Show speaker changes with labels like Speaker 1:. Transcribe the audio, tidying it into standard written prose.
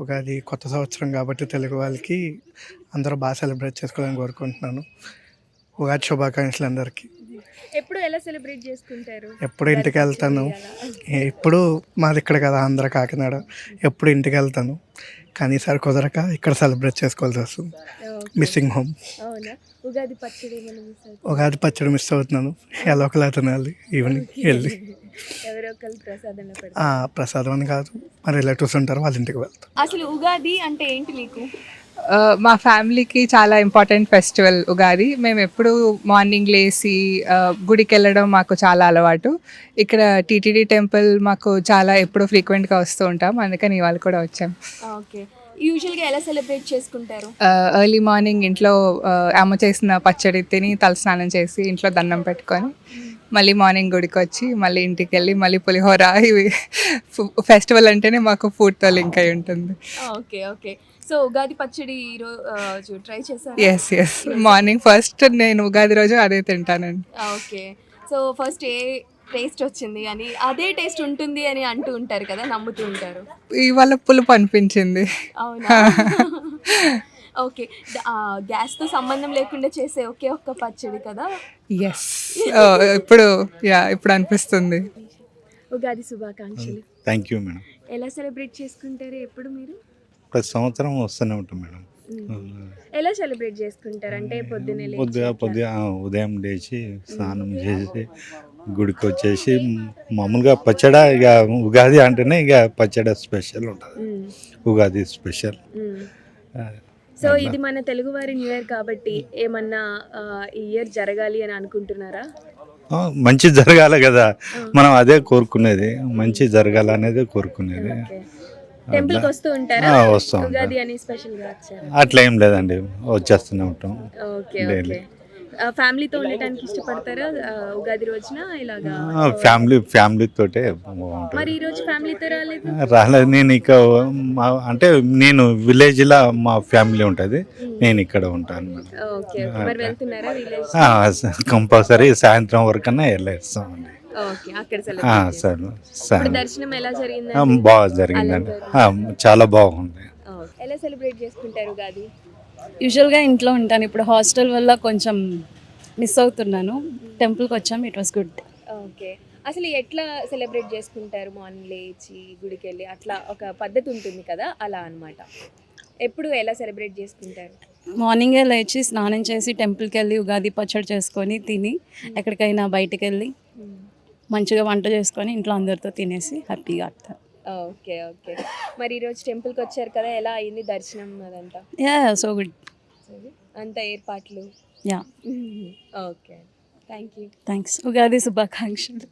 Speaker 1: ఉగాది కొత్త సంవత్సరం కాబట్టి తెలుగు వాళ్ళకి అందరూ బాగా సెలబ్రేట్ చేసుకోవాలని కోరుకుంటున్నాను. ఉగాది శుభాకాంక్షలు అందరికీ.
Speaker 2: ఎప్పుడు ఎలా సెలబ్రేట్ చేసుకుంటారు?
Speaker 1: ఎప్పుడు
Speaker 2: ఉగాది
Speaker 1: ఇంటికి
Speaker 2: పచ్చడి
Speaker 1: వెళ్తాను.
Speaker 2: అలా.
Speaker 1: ఎప్పుడు మాది ఇక్కడ కదా ఆంధ్ర కాకినాడ. ఎప్పుడు ఇంటికి వెళ్తాను, కానీ ఈసారి కుదరక ఇక్కడ సెలబ్రేట్ చేసుకోవాల్సి వస్తుంది.
Speaker 2: ఓకే.
Speaker 1: Missing home.
Speaker 2: అవునా? ఉగాది పచ్చడి ఏమైనా మిస్ అవుతుందా?
Speaker 1: ఉగాది పచ్చడి మిస్ అవుతున్నాను. ఎలా ఒకలా తినాలి ఈవినింగ్ వెళ్ళి.
Speaker 2: ఎవరో ఒకళ్ళు ప్రసాదంలో
Speaker 1: ఆ,
Speaker 2: పెడతారు.
Speaker 1: ప్రసాదం అని కాదు, మా రిలేటివ్స్ ఉంటారు, వాళ్ళ ఇంటికి వెళ్తాం.
Speaker 2: అసలు ఉగాది అంటే ఏంటి మీకు?
Speaker 3: మా ఫ్యామిలీకి చాలా ఇంపార్టెంట్ ఫెస్టివల్ ఉగాది. మేము ఎప్పుడు మార్నింగ్ లేసి గుడికి వెళ్ళడం మాకు చాలా అలవాటు. ఇక్కడ టీటీడీ టెంపుల్ మాకు చాలా ఎప్పుడు ఫ్రీక్వెంట్గా వస్తూ ఉంటాం, అందుకని ఇవాళ కూడా వచ్చాం.
Speaker 2: ఓకే. యూజువల్గా ఎలా సెలబ్రేట్ చేసుకుంటారు?
Speaker 3: ఎర్లీ మార్నింగ్ ఇంట్లో అమ్మ చేసిన పచ్చడి తిని తలస్నానం చేసి ఇంట్లో దండం పెట్టుకొని మళ్ళీ మార్నింగ్ గుడికి వచ్చి మళ్ళీ ఇంటికి వెళ్ళి మళ్ళీ పులిహోర ఇవి ఫెస్టివల్ అంటేనే మాకు ఫుడ్తో లింక్ అయి ఉంటుంది.
Speaker 2: ఓకే. ఓకే. సో ఉగాది పచ్చడి ఈరోజు ట్రై చేశారా?
Speaker 3: ఎస్ మార్నింగ్ ఫస్ట్ నేను ఉగాది రోజు అదే తింటానండి.
Speaker 2: ఓకే. సో ఫస్ట్ ఏ టేస్ట్ వచ్చింది అని అదే టేస్ట్ ఉంటుంది అని అంటూ ఉంటారు కదా, నమ్ముతూ ఉంటారు.
Speaker 3: ఇవాళ పులుపు అనిపించింది.
Speaker 2: అవునా? ఓకే. గ్యాస్‌తో సంబంధం లేకుండా చేసే ఒకే ఒక్క పచ్చడి కదా!
Speaker 3: ఎస్ ఇప్పుడు ఇప్పుడు అనిపిస్తుంది.
Speaker 2: ఉగాది శుభాకాంక్షలు.
Speaker 4: Thank you madam.
Speaker 2: ఎలా సెలబ్రేట్ చేసుకుంటారు ఎప్పుడు మీరు?
Speaker 4: ప్రతి సంవత్సరం వస్తూనే ఉంటాం మేడం.
Speaker 2: ఎలా సెలబ్రేట్ చేసుకుంటారు? అంటే పొద్దున్నే లేచి
Speaker 4: పొద్దుగా ఉదయం లేచి స్నానం చేసి గుడికి వచ్చేసి మామూలుగా పచ్చడి ఇక ఉగాది అంటేనే ఇక పచ్చడి స్పెషల్ ఉంటుంది.
Speaker 2: మ్మ్.
Speaker 4: ఉగాది స్పెషల్.
Speaker 2: మ్మ్. సో ఇది మన తెలుగువారి న్యూ ఇయర్ కాబట్టి ఏమన్నా ఈ ఇయర్ జరగాలి అని అనుకుంటున్నారా?
Speaker 4: మంచి జరగాలి కదా, మనం అదే కోరుకునేది, మంచి జరగాలనేది కోరుకునేది.
Speaker 2: ఓకే. టెంపుల్కి వస్తూ ఉంటారా?
Speaker 4: వస్తూ ఉంటాం.
Speaker 2: ఉగాది అని స్పెషల్గా వచ్చారు.
Speaker 4: అట్లా ఏం లేదండి, వచ్చేస్తూనే ఉంటాం
Speaker 2: ఓకే.
Speaker 4: డైలీ.
Speaker 2: ఓకే. ఫ్యామిలీతో ఉండటానికి ఇష్టపడతారా ఉగాది రోజున ఇలాగా?
Speaker 4: ఫ్యామిలీ తోటే బాగుంటుంది.
Speaker 2: మరి ఈ రోజు ఫ్యామిలీతో రాలేదు?
Speaker 4: రాలేదు, నేను ఇక అంటే నేను విలేజ్లో మా ఫ్యామిలీ ఉంటుంది, నేను ఇక్కడ ఉంటాను మేడం.
Speaker 2: ఓకే. ఓకే. మరి వెళ్తున్నారా విలేజ్?
Speaker 4: కంపల్సరీ సాయంత్రం వరకన్నా వెళ్ళేస్తామండి.
Speaker 2: ఓకే. అక్కడ సెలబ్రేట్
Speaker 4: సార్
Speaker 2: ఇప్పుడు దర్శనం ఎలా జరిగింది?
Speaker 4: బాగా జరిగిందండి, చాలా బాగుంది.
Speaker 2: ఎలా సెలబ్రేట్ చేసుకుంటారు ఉగాది?
Speaker 5: యూజువల్గా ఇంట్లో ఉంటాను, ఇప్పుడు హాస్టల్ వల్ల కొంచెం మిస్ అవుతున్నాను. టెంపుల్కి వచ్చాం, ఇట్ వాస్ గుడ్.
Speaker 2: ఓకే. అసలు ఎట్లా సెలబ్రేట్ చేసుకుంటారు? మార్నింగ్ లేచి గుడికి వెళ్ళి అట్లా ఒక పద్ధతి ఉంటుంది కదా, అలా అన్నమాట. ఎప్పుడు ఎలా సెలబ్రేట్ చేసుకుంటారు?
Speaker 5: మార్నింగే లేచి స్నానం చేసి టెంపుల్కి వెళ్ళి ఉగాది పచ్చడి చేసుకొని తిని ఎక్కడికైనా బయటికి వెళ్ళి మంచిగా వంట చేసుకొని ఇంట్లో అందరితో తినేసి హ్యాపీగా ఆడతాను.
Speaker 2: ఓకే. ఓకే. మరి ఈరోజు టెంపుల్కి వచ్చారు కదా, ఎలా అయింది దర్శనం అదంతా?
Speaker 5: Yeah, so good.
Speaker 2: అంత ఏర్పాట్లు?
Speaker 5: Yeah,
Speaker 2: okay. Thank you.
Speaker 5: Thanks. Ugadi శుభాకాంక్షలు.